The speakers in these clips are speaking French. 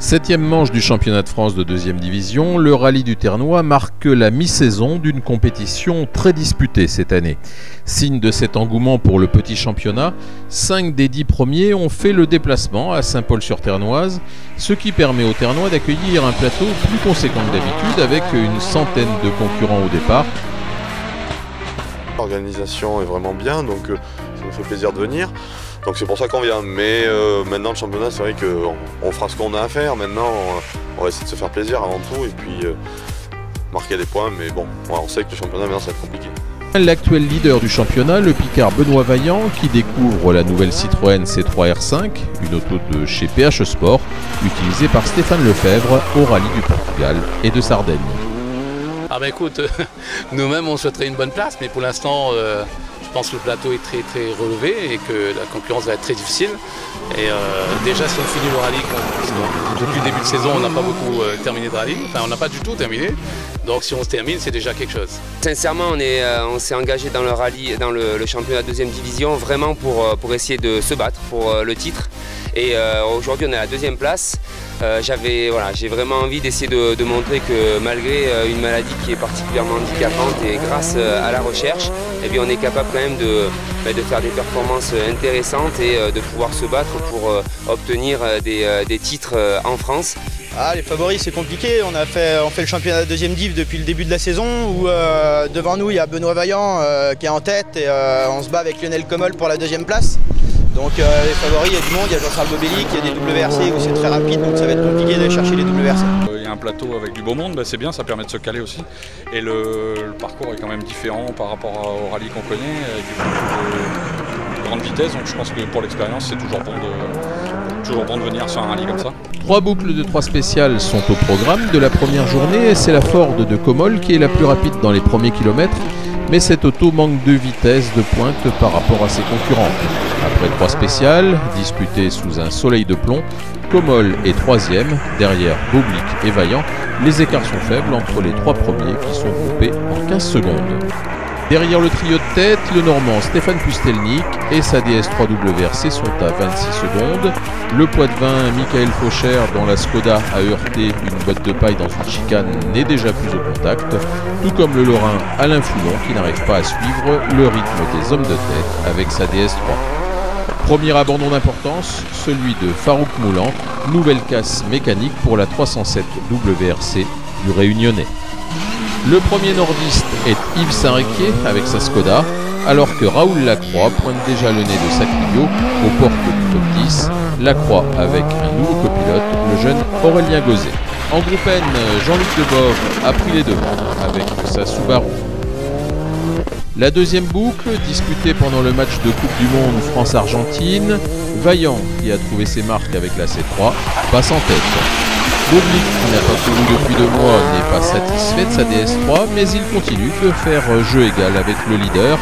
Septième manche du championnat de France de deuxième division, le rallye du Ternois marque la mi-saison d'une compétition très disputée cette année. Signe de cet engouement pour le petit championnat, 5 des 10 premiers ont fait le déplacement à Saint-Paul-sur-Ternoise, ce qui permet aux Ternois d'accueillir un plateau plus conséquent que d'habitude avec une centaine de concurrents au départ. L'organisation est vraiment bien, donc ça nous fait plaisir de venir. Donc c'est pour ça qu'on vient. Mais maintenant le championnat, c'est vrai qu'on fera ce qu'on a à faire. Maintenant on va essayer de se faire plaisir avant tout et puis marquer des points. Mais bon, on sait que le championnat maintenant ça va être compliqué. L'actuel leader du championnat, le Picard Benoît Vaillant, qui découvre la nouvelle Citroën C3 R5, une auto de chez PH Sport, utilisée par Stéphane Lefebvre au rallye du Portugal et de Sardaigne. Ah bah écoute, nous-mêmes on souhaiterait une bonne place, mais pour l'instant je pense que le plateau est très relevé et que la concurrence va être très difficile. Et déjà si on finit le rallye, depuis le début de saison on n'a pas beaucoup terminé de rallye, enfin on n'a pas du tout terminé. Donc si on se termine, c'est déjà quelque chose. Sincèrement, on s'est engagé dans le rallye, dans le championnat de deuxième division, vraiment pour essayer de se battre pour le titre. Et aujourd'hui, on est à la deuxième place. J'ai vraiment envie d'essayer de montrer que malgré une maladie qui est particulièrement handicapante et grâce à la recherche, eh bien, on est capable quand même de faire des performances intéressantes et de pouvoir se battre pour obtenir des titres en France. Ah, les favoris c'est compliqué, on fait le championnat de deuxième div depuis le début de la saison où devant nous il y a Benoît Vaillant qui est en tête et on se bat avec Lionel Comol pour la deuxième place. Donc les favoris, il y a du monde, il y a Jean-Charles Bobélic, il y a des WRC où c'est très rapide donc ça va être compliqué d'aller chercher les WRC. Il y a un plateau avec du beau monde, c'est bien, ça permet de se caler aussi. Et le parcours est quand même différent par rapport au rallye qu'on connaît, avec de grande vitesse, donc je pense que pour l'expérience c'est toujours bon de venir sur un rallye comme ça. 3 boucles de 3 spéciales sont au programme de la première journée et c'est la Ford de Comol qui est la plus rapide dans les premiers kilomètres, mais cette auto manque de vitesse de pointe par rapport à ses concurrents. Après 3 spéciales, disputées sous un soleil de plomb, Comol est 3e, derrière Bobélic et Vaillant. Les écarts sont faibles entre les 3 premiers qui sont groupés en 15 secondes. Derrière le trio de tête, le Normand Stéphane Pustelnik et sa DS3 WRC sont à 26 secondes. Le Poitevin Michael Faucher, dont la Skoda a heurté une boîte de paille dans une chicane, n'est déjà plus au contact, tout comme le Lorrain Alain Foulon qui n'arrive pas à suivre le rythme des hommes de tête avec sa DS3. Premier abandon d'importance, celui de Farouk Moulan, nouvelle casse mécanique pour la 307 WRC du Réunionnais. Le premier nordiste est Yves Saint-Réquier avec sa Skoda, alors que Raoul Lacroix pointe déjà le nez de sa Clio aux portes du top 10, Lacroix avec un nouveau copilote, le jeune Aurélien Gauzet. En groupe N, Jean-Luc Debove a pris les devants avec sa Subaru. La deuxième boucle, disputée pendant le match de Coupe du Monde France-Argentine, Vaillant, qui a trouvé ses marques avec la C3, passe en tête. Bobélic, qui n'a pas couru depuis 2 mois, n'est pas satisfait de sa DS3, mais il continue de faire jeu égal avec le leader.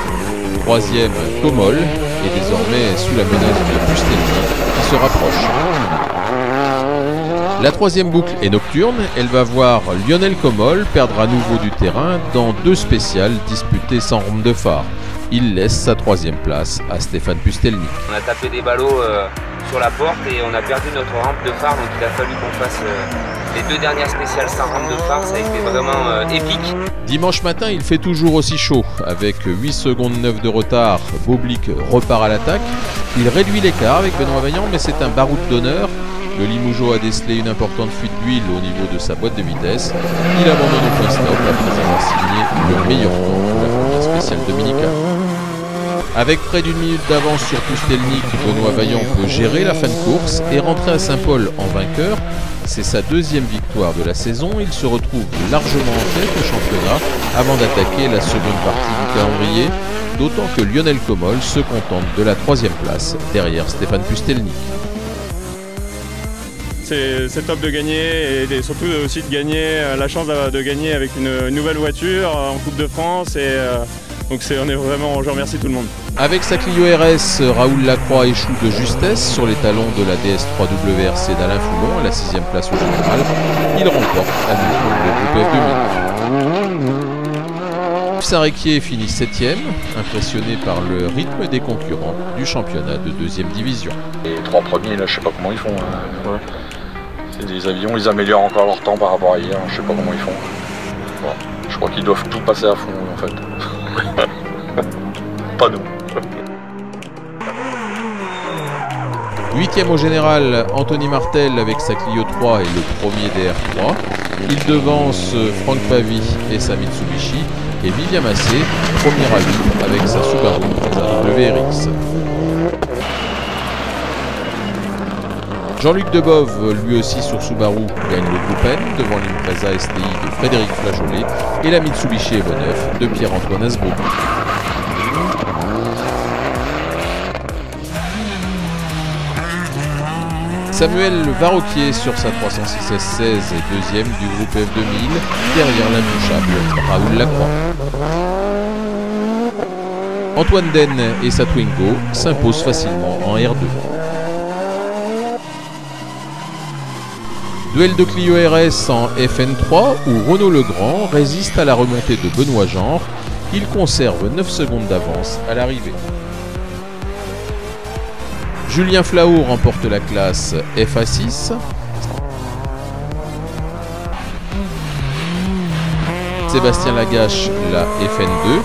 3e, Comol, et désormais sous la menace de Pustelnik, qui se rapproche. La 3e boucle est nocturne, elle va voir Lionel Comol perdre à nouveau du terrain dans 2 spéciales disputées sans rampe de phare. Il laisse sa 3e place à Stéphane Pustelnik. On a tapé des ballots sur la porte et on a perdu notre rampe de phare, donc il a fallu qu'on fasse les 2 dernières spéciales sans rampe de phare, ça a été vraiment épique. Dimanche matin, il fait toujours aussi chaud. Avec 8 secondes 9 de retard, Bobélic repart à l'attaque. Il réduit l'écart avec Benoît Vaillant, mais c'est un baroud d'honneur. Le Limougeot a décelé une importante fuite d'huile au niveau de sa boîte de vitesse. Il abandonne au point stop après avoir signé le meilleur temps de la première spéciale dominicale. Avec près d'1 minute d'avance sur Pustelnik, Benoît Vaillant peut gérer la fin de course et rentrer à Saint-Paul en vainqueur. C'est sa 2e victoire de la saison. Il se retrouve largement en tête au championnat avant d'attaquer la seconde partie du calendrier, d'autant que Lionel Comol se contente de la 3e place derrière Stéphane Pustelnik. C'est top de gagner et surtout aussi de gagner, la chance de gagner avec une nouvelle voiture en Coupe de France et donc je remercie tout le monde. Avec sa Clio RS, Raoul Lacroix échoue de justesse sur les talons de la DS3 WRC d'Alain Foulon à la 6e place au général. Il remporte à nouveau le groupe F2000. Saint-Réquier finit 7e, impressionné par le rythme des concurrents du championnat de deuxième division. Les 3 premiers, là, je sais pas comment ils font. Ouais. C'est des avions, ils améliorent encore leur temps par rapport à hier, je sais pas comment ils font. Bon, je crois qu'ils doivent tout passer à fond en fait. Pas nous. 8e au général, Anthony Martel avec sa Clio 3 et le premier DR3. Il devance Franck Pavie et sa Mitsubishi. Et Vivien Massé, premier à lui avec sa Subaru WRX. Jean-Luc Debove, lui aussi sur Subaru, gagne le groupe N devant l'Impreza STI de Frédéric Flageolet et la Mitsubishi Evo 9 de Pierre-Antoine Asbrook. Samuel Varroquier sur sa 306 S16 est deuxième du groupe F2000 derrière l'intouchable Raoul Lacroix. Antoine Den et sa Twingo s'imposent facilement en R2. Duel de Clio RS en FN3 où Renaud Legrand résiste à la remontée de Benoît Genre. Il conserve 9 secondes d'avance à l'arrivée. Julien Flao remporte la classe FA6. Sébastien Lagache la FN2.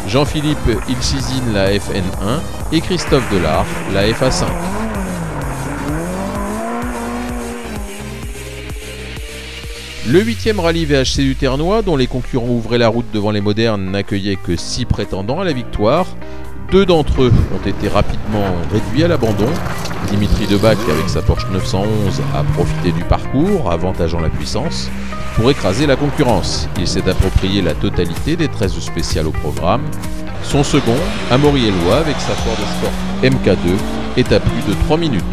Jean-Philippe Ilsizine la FN1 et Christophe Delard la FA5. Le 8e rallye VHC du Ternois, dont les concurrents ouvraient la route devant les modernes, n'accueillait que 6 prétendants à la victoire. 2 d'entre eux ont été rapidement réduits à l'abandon. Dimitri Debac, avec sa Porsche 911, a profité du parcours, avantageant la puissance, pour écraser la concurrence. Il s'est approprié la totalité des 13 spéciales au programme. Son second, Amaury Eloi, avec sa Ford Escort MK2, est à plus de 3 minutes.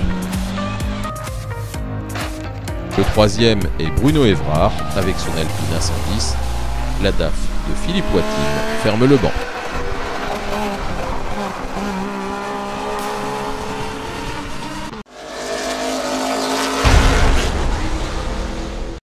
Le 3e est Bruno Évrard avec son Alpine 110. La DAF de Philippe Watine ferme le banc.